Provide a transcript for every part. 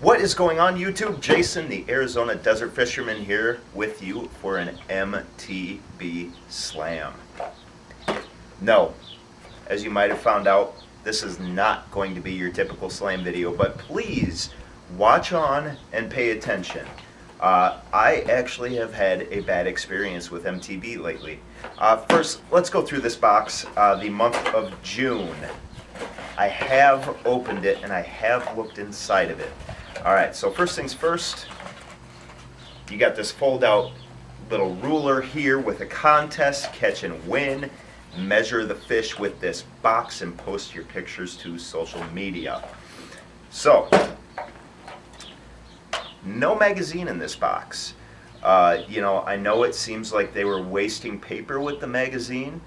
What is going on, YouTube? Jason, the Arizona Desert Fisherman, here with you for an MTB Slam. No, as you might have found out, this is not going to be your typical slam video, but please watch on and pay attention. I actually have had a bad experience with MTB lately. First, let's go through this box. The month of June. I have opened it and I have looked inside of it. Alright, so first things first, you got this fold out little ruler here with a contest, catch and win. Measure the fish with this box and post your pictures to social media. So, no magazine in this box. I know it seems like they were wasting paper with the magazine,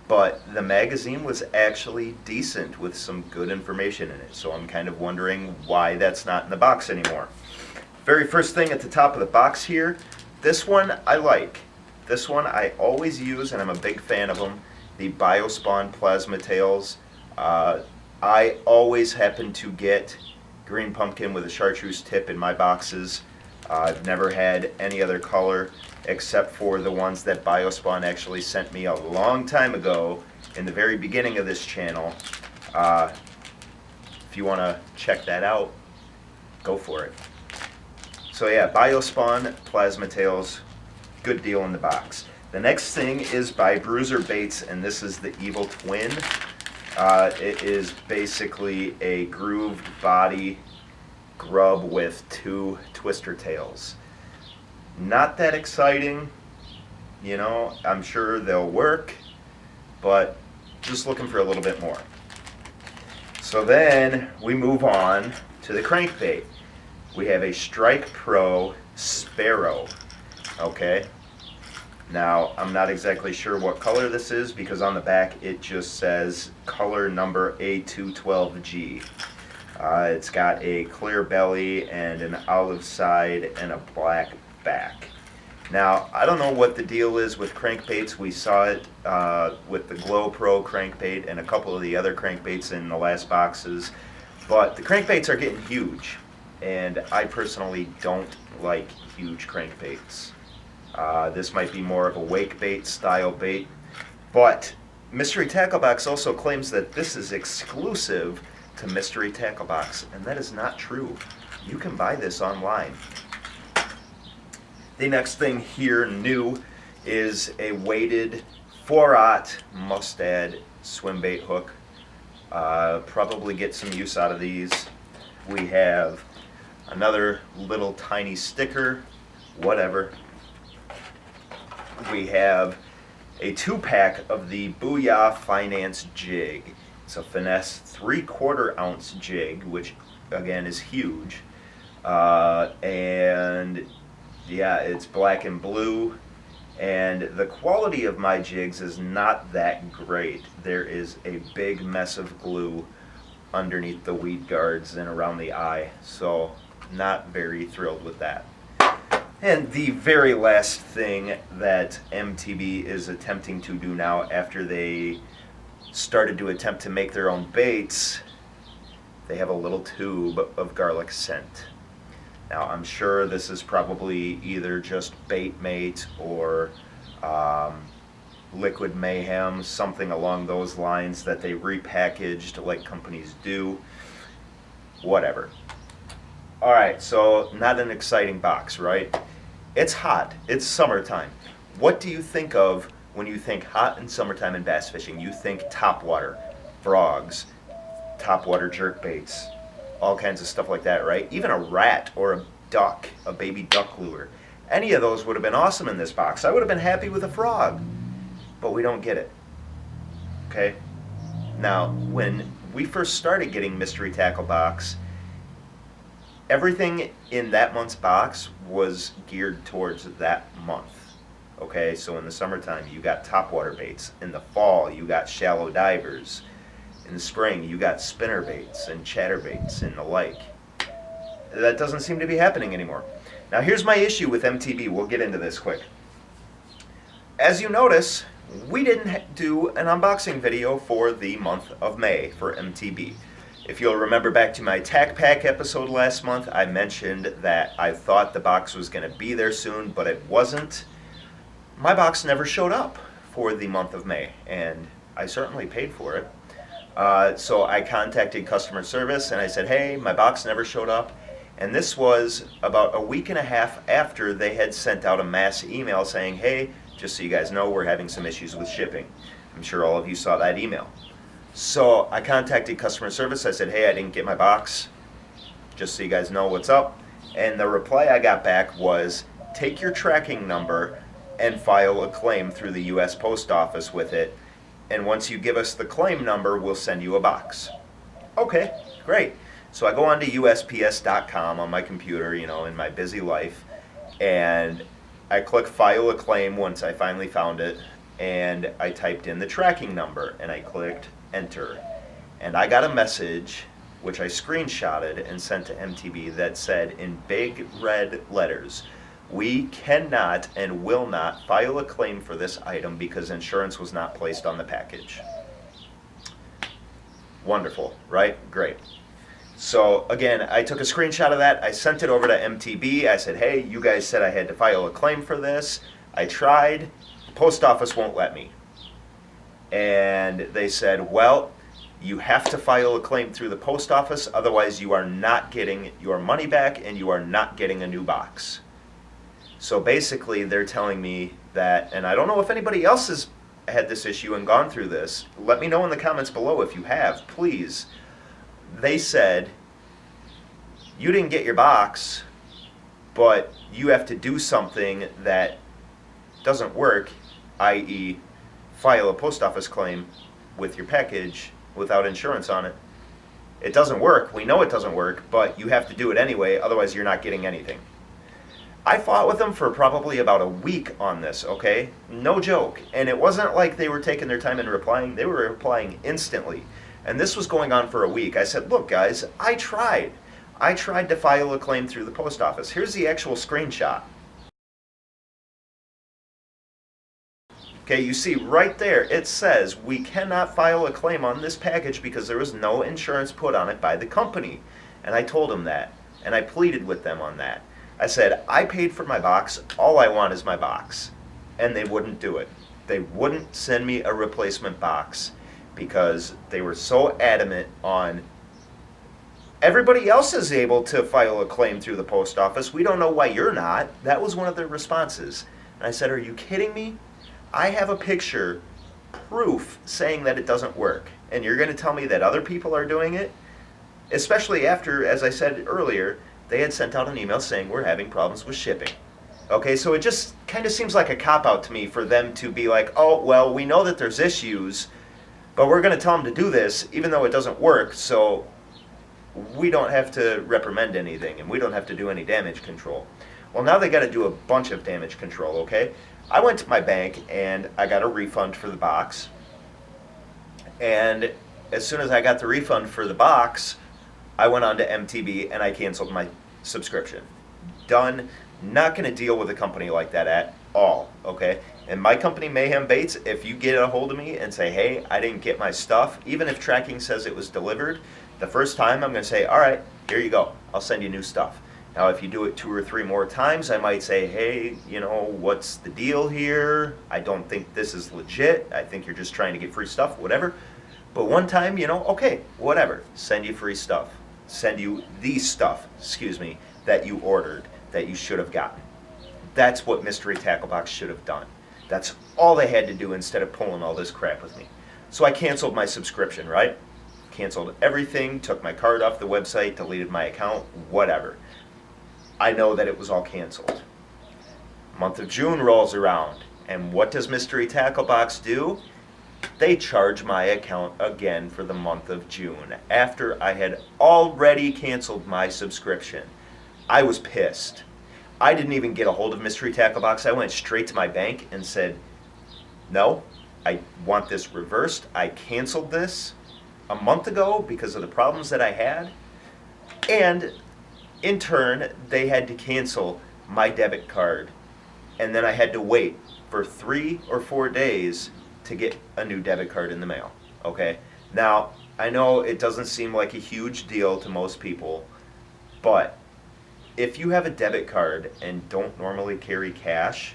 but the magazine was actually decent with some good information in it. So I'm kind of wondering why that's not in the box anymore. Very first thing at the top of the box here, this one I like. This one I always use and I'm a big fan of them. The Biospawn Plasma Tails. I always happen to get green pumpkin with a chartreuse tip in my boxes. I've never had any other color except for the ones that Biospawn actually sent me a long time ago in the very beginning of this channel. If you want to check that out, go for it. So yeah, Biospawn Plasma Tails, good deal in the box. The next thing is by Bruiser Baits, and this is the Evil Twin. It is basically a grooved body grub with two twister tails. Not that exciting, I'm sure they'll work, but just looking for a little bit more. So then we move on to the crankbait. We have a Strike Pro Sparrow, okay? Now, I'm not exactly sure what color this is because on the back it just says color number A212G. It's got a clear belly and an olive side and a black back. Now, I don't know what the deal is with crankbaits. We saw it with the Glow Pro crankbait and a couple of the other crankbaits in the last boxes, but the crankbaits are getting huge, and I personally don't like huge crankbaits. This might be more of a wake bait style bait, but Mystery Tackle Box also claims that this is exclusive to Mystery Tackle Box, and that is not true. You can buy this online. The next thing here new is a weighted 4/0 Mustad swim bait hook. Probably get some use out of these. We have another little tiny sticker, whatever. We have a 2-pack of the Booyah Finance jig. It's a finesse 3/4 ounce jig, which again is huge. And yeah, it's black and blue. And the quality of my jigs is not that great. There is a big mess of glue underneath the weed guards and around the eye. So not very thrilled with that. And the very last thing that MTB is attempting to do now after they started to attempt to make their own baits, they have a little tube of garlic scent. Now I'm sure this is probably either just Bait Mate or Liquid Mayhem, something along those lines that they repackaged like companies do. Whatever. Alright, so not an exciting box, right? It's hot. It's summertime. What do you think of when you think hot and summertime and bass fishing? You think topwater, frogs, topwater jerkbaits, all kinds of stuff like that, right? Even a rat or a duck, a baby duck lure. Any of those would have been awesome in this box. I would have been happy with a frog, but we don't get it. Okay? Now, when we first started getting Mystery Tackle Box, everything in that month's box was geared towards that month. Okay, so in the summertime you got topwater baits. In the fall you got shallow divers. In the spring you got spinner baits and chatterbaits and the like. That doesn't seem to be happening anymore. Now here's my issue with MTB. We'll get into this quick. As you notice, we didn't do an unboxing video for the month of May for MTB. If you'll remember back to my Tac Pack episode last month, I mentioned that I thought the box was going to be there soon, but it wasn't. My box never showed up for the month of May, and I certainly paid for it. So I contacted customer service and I said, hey, my box never showed up. And this was about a week and a half after they had sent out a mass email saying, hey, just so you guys know, we're having some issues with shipping. I'm sure all of you saw that email. So I contacted customer service. I said, hey, I didn't get my box. Just so you guys know what's up. And the reply I got back was, take your tracking number and file a claim through the U.S. Post Office with it. And once you give us the claim number, we'll send you a box. Okay, great. So I go on to USPS.com on my computer, in my busy life, and I click file a claim once I finally found it, and I typed in the tracking number, and I clicked enter. And I got a message, which I screenshotted and sent to MTB, that said in big red letters, we cannot and will not file a claim for this item because insurance was not placed on the package. Wonderful, right? Great. So again, I took a screenshot of that. I sent it over to MTB. I said, hey, you guys said I had to file a claim for this. I tried. The post office won't let me. And they said, well, you have to file a claim through the post office, otherwise you are not getting your money back and you are not getting a new box. So basically they're telling me that, and I don't know if anybody else has had this issue and gone through this. Let me know in the comments below if you have, please. They said, you didn't get your box, but you have to do something that doesn't work, i.e., file a post office claim with your package without insurance on it. It doesn't work. We know it doesn't work, but you have to do it anyway, otherwise you're not getting anything. I fought with them for probably about a week on this, okay? No joke. And it wasn't like they were taking their time in replying. They were replying instantly. And this was going on for a week. I said, look, guys, I tried. I tried to file a claim through the post office. Here's the actual screenshot. Okay, you see right there, it says we cannot file a claim on this package because there was no insurance put on it by the company. And I told them that, and I pleaded with them on that. I said, I paid for my box, all I want is my box. And they wouldn't do it. They wouldn't send me a replacement box because they were so adamant on everybody else is able to file a claim through the post office. We don't know why you're not. That was one of their responses. And I said, are you kidding me? I have a picture, proof, saying that it doesn't work. And you're going to tell me that other people are doing it? Especially after, as I said earlier, they had sent out an email saying we're having problems with shipping. Okay, so it just kind of seems like a cop-out to me for them to be like, oh, well, we know that there's issues, but we're going to tell them to do this even though it doesn't work, so we don't have to reprimand anything and we don't have to do any damage control. Well, now they got to do a bunch of damage control, okay? I went to my bank and I got a refund for the box. And as soon as I got the refund for the box, I went on to MTB and I canceled my subscription. Done. Not going to deal with a company like that at all, okay? And my company, Mayhem Baits, if you get a hold of me and say, hey, I didn't get my stuff, even if tracking says it was delivered, the first time I'm going to say, all right, here you go. I'll send you new stuff. Now, if you do it 2 or 3 more times, I might say, hey, what's the deal here? I don't think this is legit. I think you're just trying to get free stuff, whatever. But one time, okay, whatever. Send you free stuff. Send you the stuff, that you ordered, that you should have gotten. That's what Mystery Tackle Box should have done. That's all they had to do instead of pulling all this crap with me. So I canceled my subscription, right? Canceled everything, took my card off the website, deleted my account, whatever. I know that it was all canceled. Month of June rolls around, and what does Mystery Tackle Box do? They charge my account again for the month of June, after I had already canceled my subscription. I was pissed. I didn't even get a hold of Mystery Tackle Box. I went straight to my bank and said, no, I want this reversed. I canceled this a month ago because of the problems that I had. And in turn, they had to cancel my debit card. And then I had to wait for 3 or 4 days to get a new debit card in the mail. Okay? Now, I know it doesn't seem like a huge deal to most people, but if you have a debit card and don't normally carry cash,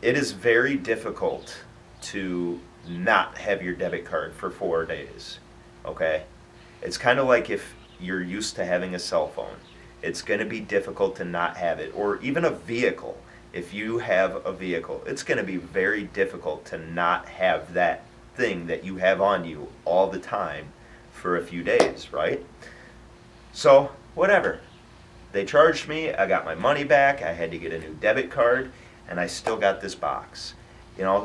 it is very difficult to not have your debit card for 4 days. Okay? It's kind of like if you're used to having a cell phone. It's going to be difficult to not have it. Or even a vehicle. If you have a vehicle, it's going to be very difficult to not have that thing that you have on you all the time for a few days, right? So, whatever. They charged me, I got my money back, I had to get a new debit card, and I still got this box.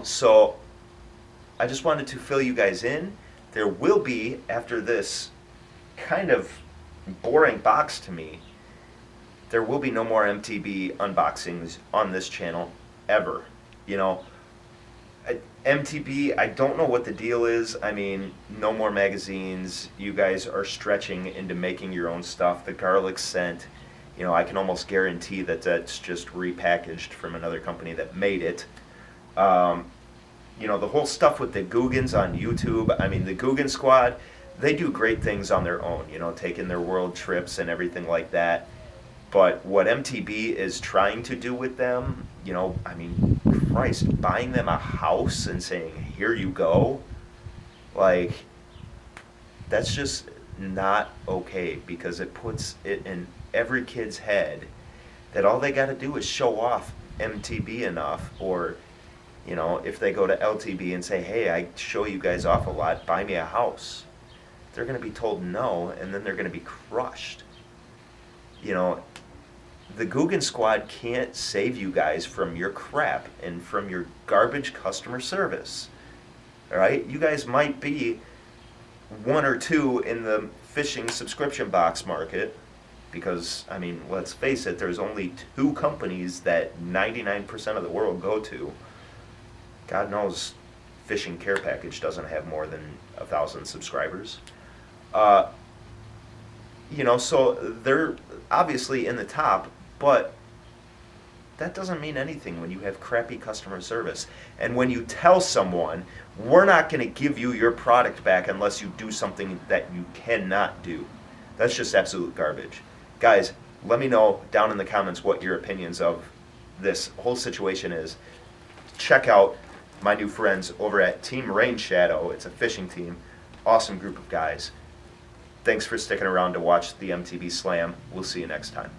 So I just wanted to fill you guys in. There will be, after this kind of boring box to me, there will be no more MTB unboxings on this channel ever. MTB, I don't know what the deal is. I mean, no more magazines. You guys are stretching into making your own stuff. The garlic scent, I can almost guarantee that that's just repackaged from another company that made it. The whole stuff with the Googans on YouTube. I mean, the Googan Squad, they do great things on their own, taking their world trips and everything like that. But what MTB is trying to do with them, I mean, Christ, buying them a house and saying, here you go, like, that's just not okay, because it puts it in every kid's head that all they got to do is show off MTB enough, or, if they go to LTB and say, hey, I show you guys off a lot, buy me a house. They're going to be told no, and then they're going to be crushed. The Googan Squad can't save you guys from your crap and from your garbage customer service. Alright? You guys might be one or two in the fishing subscription box market, because, I mean, let's face it, there's only 2 companies that 99% of the world go to. God knows Fishing Care Package doesn't have more than 1,000 subscribers. So they're obviously in the top, but that doesn't mean anything when you have crappy customer service. And when you tell someone, we're not going to give you your product back unless you do something that you cannot do. That's just absolute garbage. Guys, let me know down in the comments what your opinions of this whole situation is. Check out my new friends over at Team Rain Shadow. It's a fishing team. Awesome group of guys. Thanks for sticking around to watch the MTB Slam. We'll see you next time.